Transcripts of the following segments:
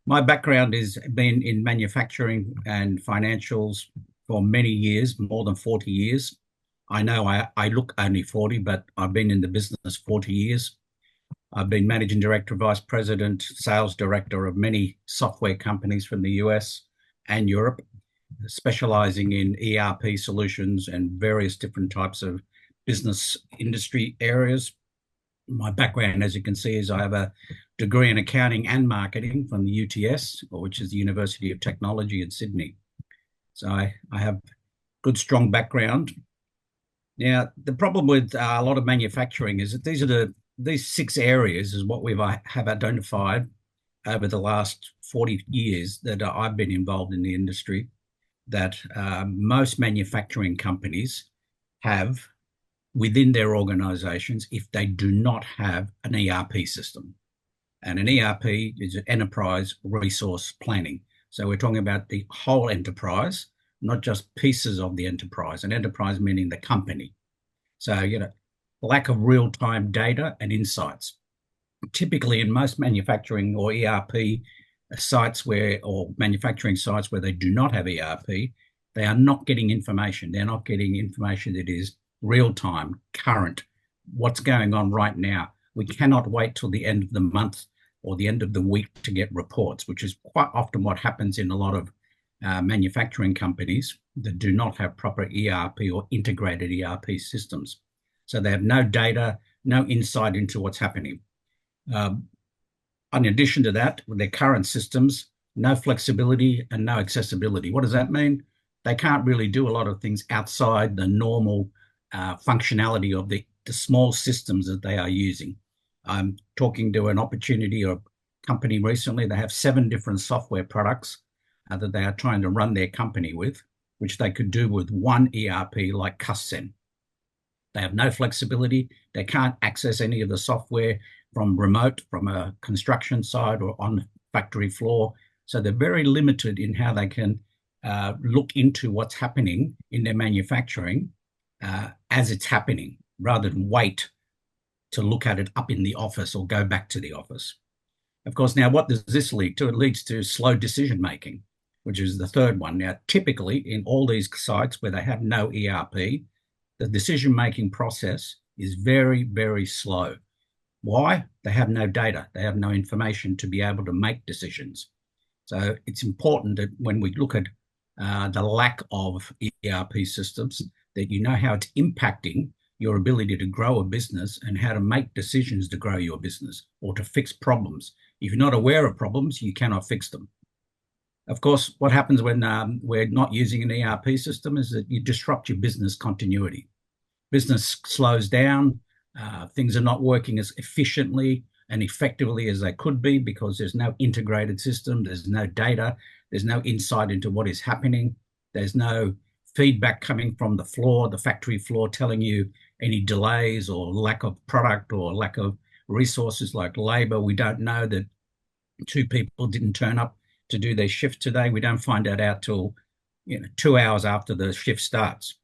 My background has been in manufacturing and financials for many years, more than 40 years. I know I look only 40, but I've been in the business 40 years. I've been managing director, vice president, sales director of many software companies from the US and Europe, specializing in ERP solutions and various different types of business industry areas. My background, as you can see, is I have a degree in accounting and marketing from the UTS, which is the University of Technology in Sydney. So I have good, strong background. Now, the problem with a lot of manufacturing is that these six areas is what have identified over the last 40 years that I've been involved in the industry, that most manufacturing companies have within their organizations if they do not have an ERP system. And an ERP is an enterprise resource planning. So we're talking about the whole enterprise, not just pieces of the enterprise, an enterprise meaning the company. So, lack of real-time data and insights. Typically in most manufacturing or ERP sites or manufacturing sites where they do not have ERP, they are not getting information. They're not getting information that is real time, current, what's going on right now. We cannot wait till the end of the month or the end of the week to get reports, which is quite often what happens in a lot of manufacturing companies that do not have proper ERP or integrated ERP systems. So they have no data, no insight into what's happening. In addition to that, with their current systems, no flexibility and no accessibility. What does that mean? They can't really do a lot of things outside the normal functionality of the small systems that they are using. I'm talking to an opportunity or company recently. They have 7 different software products that they are trying to run their company with, which they could do with one ERP like Cussen. They have no flexibility. They can't access any of the software from remote, from a construction site or on factory floor. So they're very limited in how they can look into what's happening in their manufacturing as it's happening, rather than wait to look at it up in the office or go back to the office. Of course, now what does this lead to? It leads to slow decision making, which is the third one. Now, typically in all these sites where they have no ERP, the decision making process is very, very slow. Why? They have no data. They have no information to be able to make decisions. So it's important that when we look at the lack of ERP systems, that you know how it's impacting your ability to grow a business and how to make decisions to grow your business or to fix problems. If you're not aware of problems, you cannot fix them. Of course, what happens when we're not using an ERP system is that you disrupt your business continuity. Business slows down. Things are not working as efficiently and effectively as they could be because there's no integrated system, there's no data, there's no insight into what is happening, there's no feedback coming from the floor, the factory floor, telling you any delays or lack of product or lack of resources like labor. We don't know that 2 people didn't turn up to do their shift today. We don't find that out till 2 hours after the shift starts.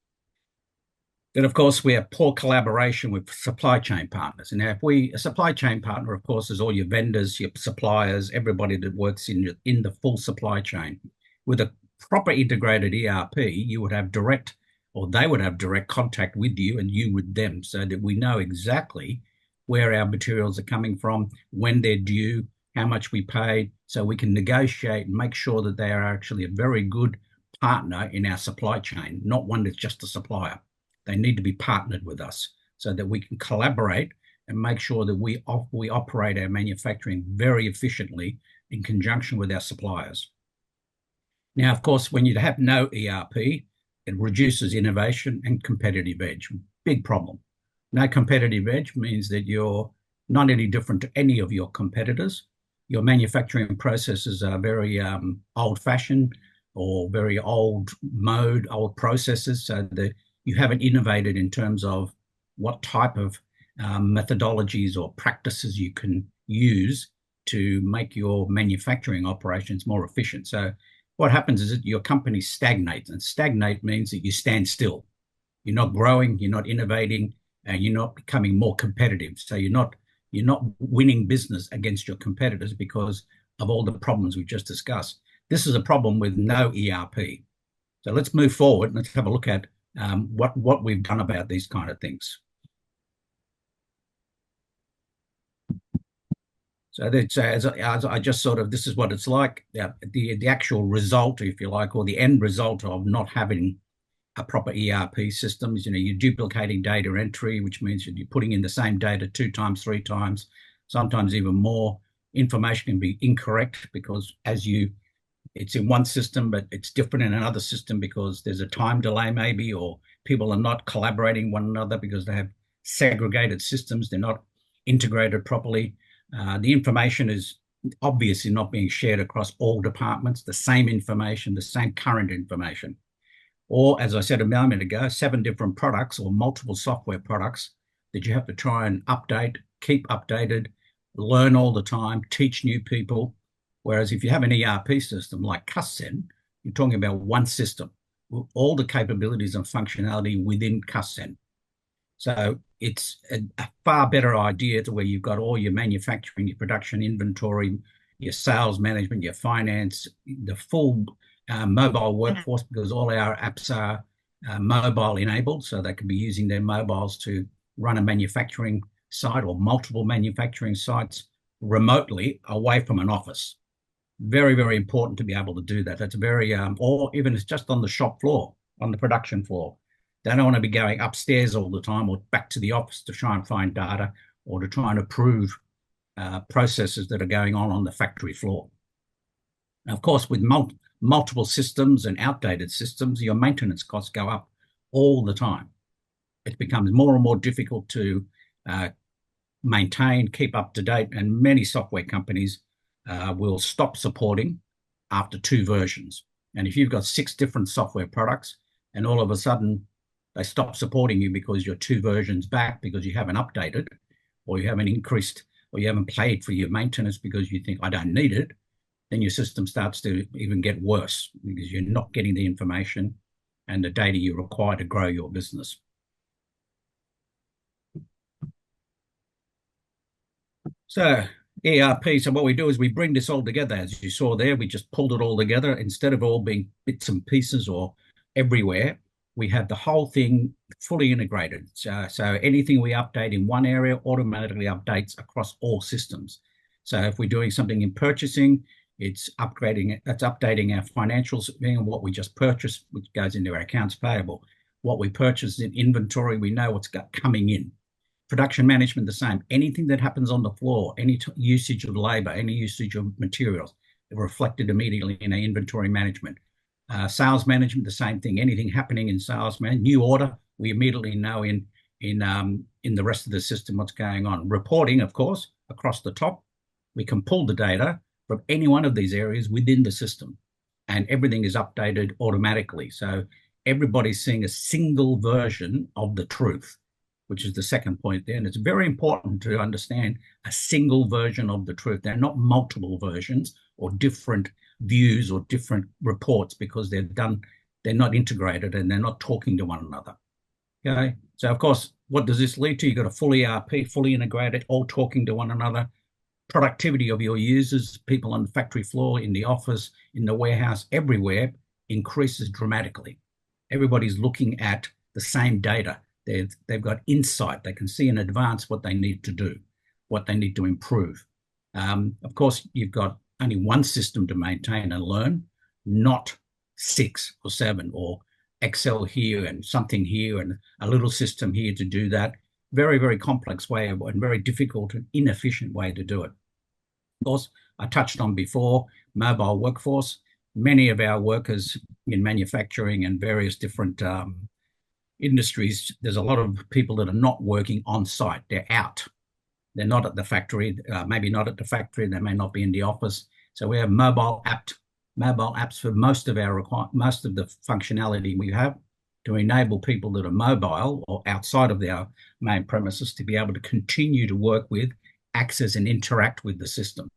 Then, of course, we have poor collaboration with supply chain partners. And now, a supply chain partner, of course, is all your vendors, your suppliers, everybody that works in the full supply chain. With a proper integrated ERP, you would have direct, or they would have direct contact with you and you with them, so that we know exactly where our materials are coming from, when they're due, how much we pay, so we can negotiate and make sure that they are actually a very good partner in our supply chain, not one that's just a supplier. They need to be partnered with us so that we can collaborate and make sure that we operate our manufacturing very efficiently in conjunction with our suppliers. Now, of course, when you have no ERP, it reduces innovation and competitive edge. Big problem. No competitive edge means that you're not any different to any of your competitors. Your manufacturing processes are very old-fashioned or very old processes, so that you haven't innovated in terms of what type of methodologies or practices you can use to make your manufacturing operations more efficient. So what happens is that your company stagnates, and stagnate means that you stand still. You're not growing, you're not innovating, and you're not becoming more competitive. So you're not winning business against your competitors because of all the problems we've just discussed. This is a problem with no ERP. So let's move forward and let's have a look at what we've done about these kind of things. So that's as I just sort of, this is what it's like. The actual result, if you like, or the end result of not having a proper ERP system is, you're duplicating data entry, which means you're putting in the same data 2 times, 3 times, sometimes even more. Information can be incorrect because it's in one system, but it's different in another system because there's a time delay maybe, or people are not collaborating one another because they have segregated systems. They're not integrated properly. The information is obviously not being shared across all departments, the same information, the same current information. Or, as I said a moment ago, 7 different products or multiple software products that you have to try and update, keep updated, learn all the time, teach new people. Whereas if you have an ERP system like Cussen, you're talking about one system with all the capabilities and functionality within Cussen. So it's a far better idea to where you've got all your manufacturing, your production inventory, your sales management, your finance, the full mobile workforce, because all our apps are mobile enabled, so they can be using their mobiles to run a manufacturing site or multiple manufacturing sites remotely away from an office. Very, very important to be able to do that. That's very, or even it's just on the shop floor, on the production floor. They don't want to be going upstairs all the time or back to the office to try and find data or to try and approve processes that are going on the factory floor. Now, of course, with multiple systems and outdated systems, your maintenance costs go up all the time. It becomes more and more difficult to maintain, keep up to date, and many software companies will stop supporting after 2 versions. And if you've got 6 different software products and all of a sudden they stop supporting you because you're 2 versions back because you haven't updated or you haven't increased or you haven't paid for your maintenance because you think, I don't need it, then your system starts to even get worse because you're not getting the information and the data you require to grow your business. So ERP, so what we do is we bring this all together. As you saw there, we just pulled it all together. Instead of all being bits and pieces or everywhere, we have the whole thing fully integrated. So anything we update in one area automatically updates across all systems. So if we're doing something in purchasing, it's updating our financials, being what we just purchased, which goes into our accounts payable. What we purchased in inventory, we know what's coming in. Production management, the same. Anything that happens on the floor, any usage of labor, any usage of materials, reflected immediately in our inventory management. Sales management, the same thing. Anything happening in sales management, new order, we immediately know in the rest of the system what's going on. Reporting, of course, across the top, we can pull the data from any one of these areas within the system, and everything is updated automatically. So everybody's seeing a single version of the truth, which is the second point there. And it's very important to understand a single version of the truth. They're not multiple versions or different views or different reports because they're not integrated and they're not talking to one another. Okay. So of course, what does this lead to? You've got a full ERP, fully integrated, all talking to one another. Productivity of your users, people on the factory floor, in the office, in the warehouse, everywhere increases dramatically. Everybody's looking at the same data. They've got insight. They can see in advance what they need to do, what they need to improve. Of course, you've got only one system to maintain and learn, not 6 or 7 or Excel here and something here and a little system here to do that. Very, very complex way and very difficult and inefficient way to do it. Of course, I touched on before, mobile workforce. Many of our workers in manufacturing and various different industries, there's a lot of people that are not working on site. They're out. They're not at the factory, maybe not at the factory. They may not be in the office. So we have mobile apps for most of the functionality we have to enable people that are mobile or outside of their main premises to be able to continue to work with, access and interact with the system.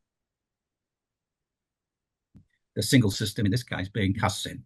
The single system in this case being Cussen.